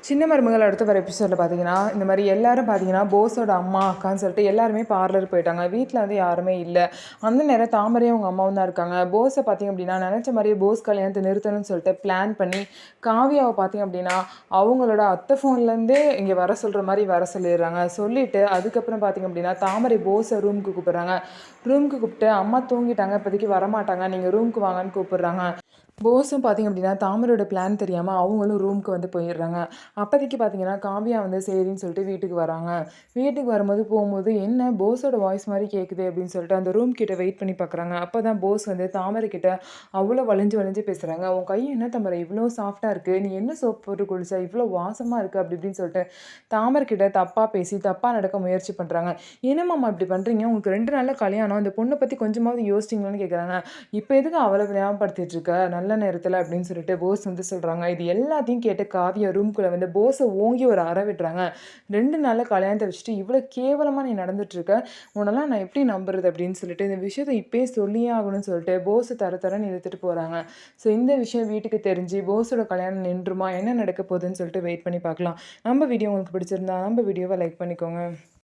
சின்ன மருமகள் அடுத்த வர எபிசோடில் பார்த்தீங்கன்னா இந்த மாதிரி எல்லாரும் பார்த்தீங்கன்னா போஸோட அம்மா அக்கான்னு சொல்லிட்டு எல்லாருமே பார்லர் போயிட்டாங்க. வீட்டில் வந்து யாருமே இல்லை. அந்த நேரம் தாமரையும் அவங்க அம்மாவும் தான் இருக்காங்க. போஸை பார்த்தீங்க அப்படின்னா நினச்ச மாதிரியே போஸ் கல்யாணத்தை நிறுத்தணும்னு சொல்லிட்டு பிளான் பண்ணி காவியாவை பார்த்தீங்க அப்படின்னா அவங்களோட அத்தை ஃபோன்லேருந்தே இங்கே வர சொல்கிற மாதிரி வர சொல்லிடுறாங்க. சொல்லிவிட்டு அதுக்கப்புறம் பார்த்தீங்க அப்படின்னா தாமரை போஸை ரூமுக்கு கூப்பிட்றாங்க. ரூமுக்கு கூப்பிட்டு அம்மா தூங்கிட்டாங்க, இப்போதைக்கு வரமாட்டாங்க, நீங்கள் ரூமுக்கு வாங்கன்னு கூப்பிட்றாங்க. போஸும் பார்த்திங்க அப்படின்னா தாமரோட பிளான் தெரியாமல் அவங்களும் ரூமுக்கு வந்து போயிடுறாங்க. அப்போதைக்கு பார்த்தீங்கன்னா காவியா வந்து சரின்னு சொல்லிட்டு வீட்டுக்கு வராங்க. வீட்டுக்கு வரும்போது போகும்போது என்ன போஸோட வாய்ஸ் மாதிரி கேட்குது அப்படின்னு சொல்லிட்டு அந்த ரூம் கிட்ட வெயிட் பண்ணி பார்க்குறாங்க. அப்போ தான் போஸ் வந்து தாமரை கிட்ட அவ்வளோ வளைஞ்சு வளைஞ்சு பேசுகிறாங்க. உன் கை என்ன தாமரை இவ்வளோ சாஃப்டாக இருக்குது, நீ என்ன சோப் போட்டு குளிச்சா இவ்வளோ வாசமாக இருக்குது அப்படி இப்படின்னு சொல்லிட்டு தாமரை கிட்ட தப்பாக பேசி தப்பாக நடக்க முயற்சி பண்ணுறாங்க. என்னம்மாம்மா இப்படி பண்ணுறீங்க, உங்களுக்கு 2 நாளில் கல்யாணம், இந்த பொண்ணை பற்றி கொஞ்சமாவது யோசிச்சிங்களான்னு கேட்குறாங்க. இப்போ எதுக்கு அவளை ஞாபகப்படுத்திட்டு இருக்க நல்ல நேரத்தில் அப்படின்னு சொல்லிட்டு போஸ் வந்து சொல்கிறாங்க. இது எல்லாத்தையும் கேட்டு காவியா ரூம்குள்ளே வந்து போஸை ஓங்கி ஒரு அறை விடுறாங்க. 2 நாளில் கல்யாணத்தை வச்சுட்டு இவ்வளோ கேவலமாக நீ நடந்துட்டுருக்க, உன்னெல்லாம் நான் எப்படி நம்புறது அப்படின்னு சொல்லிட்டு இந்த விஷயத்தை இப்போயே சொல்லியே ஆகணும்னு சொல்லிட்டு போஸை தரன்னு இழுத்துட்டு போகிறாங்க. ஸோ இந்த விஷயம் வீட்டுக்கு தெரிஞ்சு போஸோட கல்யாணம் நின்றுமா, என்ன நடக்க போகுதுன்னு சொல்லிட்டு வெயிட் பண்ணி பார்க்கலாம். நம்ம வீடியோ உங்களுக்கு பிடிச்சிருந்தா நம்ம வீடியோவை லைக் பண்ணிக்கோங்க.